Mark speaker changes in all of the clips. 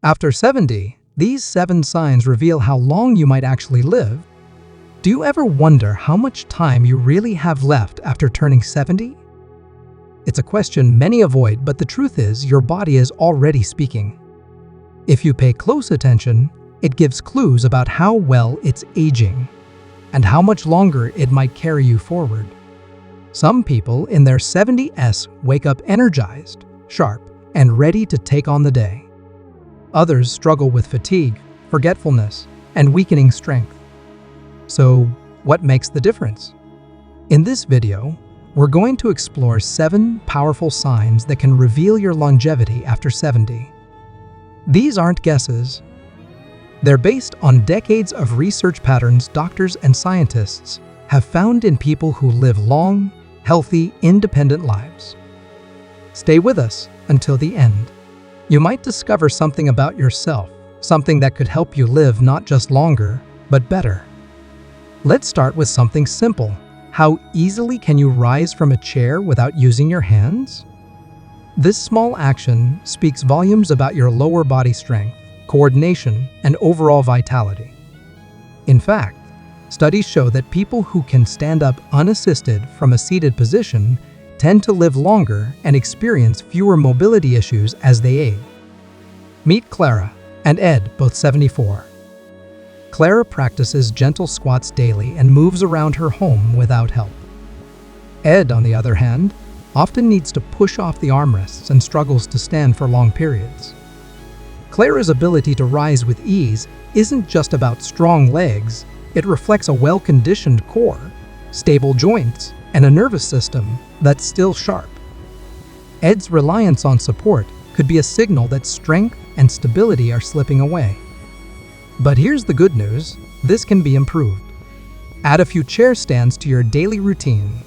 Speaker 1: After 70, these 7 signs reveal how long you might actually live. Do you ever wonder how much time you really have left after turning 70? It's a question many avoid, but the truth is your body is already speaking. If you pay close attention, it gives clues about how well it's aging and how much longer it might carry you forward. Some people in their 70s wake up energized, sharp, and ready to take on the day. Others struggle with fatigue, forgetfulness, and weakening strength. So, what makes the difference? In this video, we're going to explore 7 powerful signs that can reveal your longevity after 70. These aren't guesses. They're based on decades of research patterns doctors and scientists have found in people who live long, healthy, independent lives. Stay with us until the end. You might discover something about yourself, something that could help you live not just longer, but better. Let's start with something simple. How easily can you rise from a chair without using your hands? This small action speaks volumes about your lower body strength, coordination, and overall vitality. In fact, studies show that people who can stand up unassisted from a seated position tend to live longer and experience fewer mobility issues as they age. Meet Clara and Ed, both 74. Clara practices gentle squats daily and moves around her home without help. Ed, on the other hand, often needs to push off the armrests and struggles to stand for long periods. Clara's ability to rise with ease isn't just about strong legs, it reflects a well-conditioned core, stable joints, and a nervous system that's still sharp. Ed's reliance on support could be a signal that strength and stability are slipping away. But here's the good news, this can be improved. Add a few chair stands to your daily routine.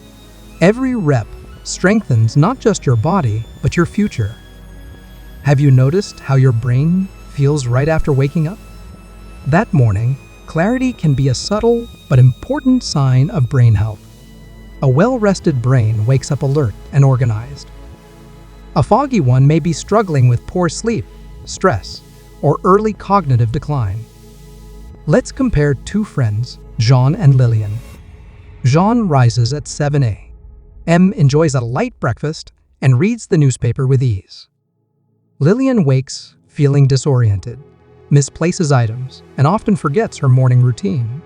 Speaker 1: Every rep strengthens not just your body, but your future. Have you noticed how your brain feels right after waking up? That morning, clarity can be a subtle but important sign of brain health. A well-rested brain wakes up alert and organized. A foggy one may be struggling with poor sleep, stress, or early cognitive decline. Let's compare 2 friends, Jean and Lillian. Jean rises at 7 a.m., enjoys a light breakfast, and reads the newspaper with ease. Lillian wakes feeling disoriented, misplaces items, and often forgets her morning routine.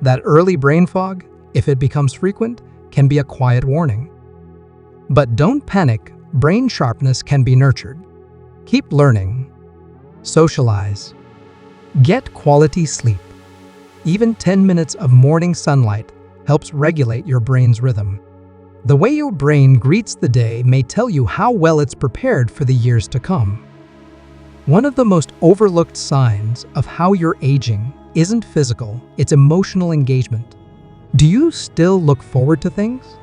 Speaker 1: That early brain fog, if it becomes frequent, can be a quiet warning. But don't panic, brain sharpness can be nurtured. Keep learning. Socialize. Get quality sleep. Even 10 minutes of morning sunlight helps regulate your brain's rhythm. The way your brain greets the day may tell you how well it's prepared for the years to come. One of the most overlooked signs of how you're aging isn't physical, it's emotional engagement. Do you still look forward to things?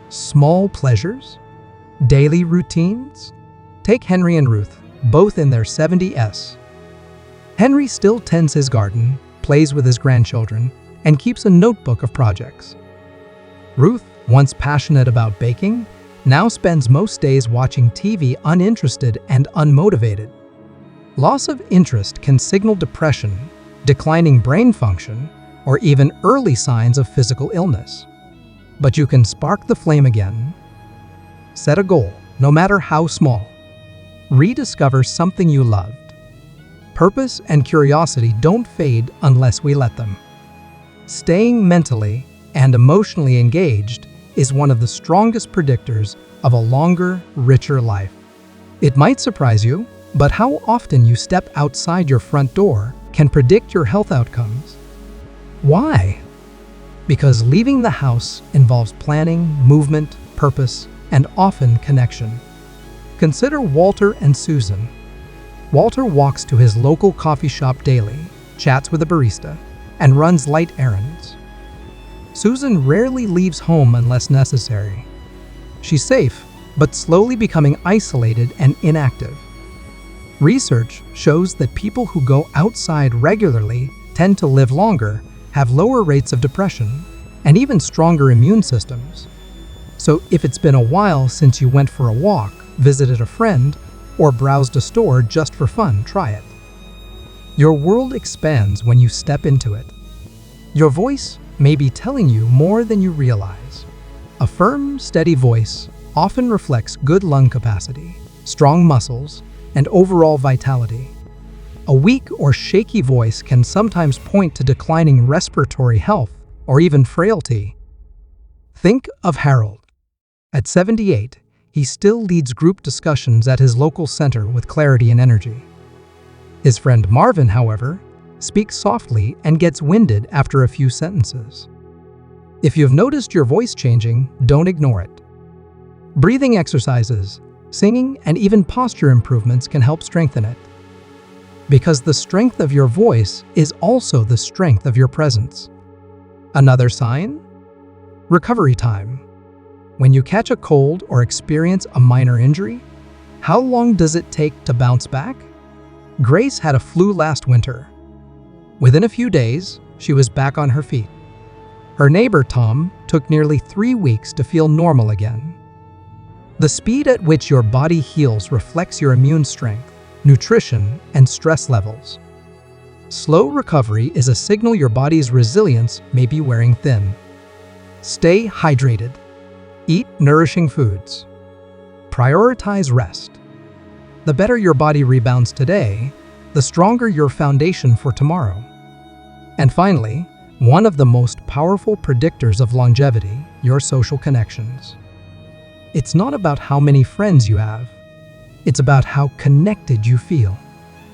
Speaker 1: Small pleasures? Daily routines? Take Henry and Ruth, both in their 70s. Henry still tends his garden, plays with his grandchildren, and keeps a notebook of projects. Ruth, once passionate about baking, now spends most days watching TV uninterested and unmotivated. Loss of interest can signal depression, declining brain function, or even early signs of physical illness. But you can spark the flame again. Set a goal, no matter how small. Rediscover something you loved. Purpose and curiosity don't fade unless we let them. Staying mentally and emotionally engaged is one of the strongest predictors of a longer, richer life. It might surprise you, but how often you step outside your front door can predict your health outcomes. Why? Because leaving the house involves planning, movement, purpose, and often connection. Consider Walter and Susan. Walter walks to his local coffee shop daily, chats with a barista, and runs light errands. Susan rarely leaves home unless necessary. She's safe, but slowly becoming isolated and inactive. Research shows that people who go outside regularly tend to live longer, have lower rates of depression, and even stronger immune systems. So if it's been a while since you went for a walk, visited a friend, or browsed a store just for fun, try it. Your world expands when you step into it. Your voice may be telling you more than you realize. A firm, steady voice often reflects good lung capacity, strong muscles, and overall vitality. A weak or shaky voice can sometimes point to declining respiratory health or even frailty. Think of Harold. At 78, he still leads group discussions at his local center with clarity and energy. His friend Marvin, however, speaks softly and gets winded after a few sentences. If you've noticed your voice changing, don't ignore it. Breathing exercises, singing, and even posture improvements can help strengthen it. Because the strength of your voice is also the strength of your presence. Another sign? Recovery time. When you catch a cold or experience a minor injury, how long does it take to bounce back? Grace had a flu last winter. Within a few days, she was back on her feet. Her neighbor, Tom, took nearly 3 weeks to feel normal again. The speed at which your body heals reflects your immune strength, nutrition, and stress levels. Slow recovery is a signal your body's resilience may be wearing thin. Stay hydrated. Eat nourishing foods. Prioritize rest. The better your body rebounds today, the stronger your foundation for tomorrow. And finally, one of the most powerful predictors of longevity, your social connections. It's not about how many friends you have. It's about how connected you feel.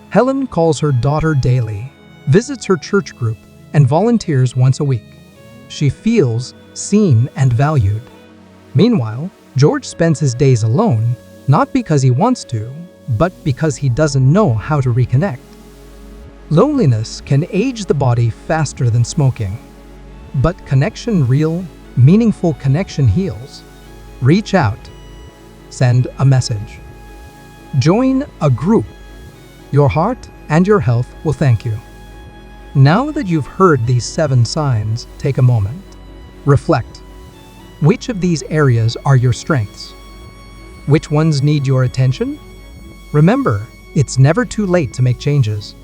Speaker 1: Helen calls her daughter daily, visits her church group, and volunteers once a week. She feels seen and valued. Meanwhile, George spends his days alone, not because he wants to, but because he doesn't know how to reconnect. Loneliness can age the body faster than smoking. But real, meaningful connection heals. Reach out. Send a message. Join a group. Your heart and your health will thank you. Now that you've heard these 7 signs, take a moment. Reflect. Which of these areas are your strengths? Which ones need your attention? Remember, it's never too late to make changes.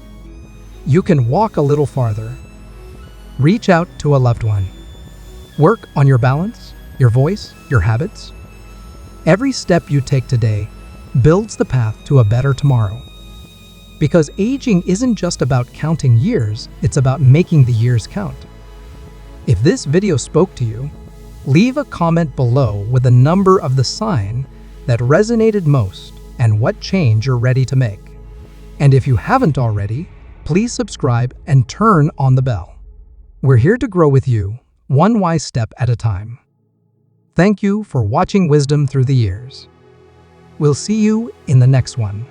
Speaker 1: You can walk a little farther. Reach out to a loved one. Work on your balance, your voice, your habits. Every step you take today builds the path to a better tomorrow. Because aging isn't just about counting years, it's about making the years count. If this video spoke to you, leave a comment below with the number of the sign that resonated most and what change you're ready to make. And if you haven't already, please subscribe and turn on the bell. We're here to grow with you, one wise step at a time. Thank you for watching Wisdom Through the Years. We'll see you in the next one.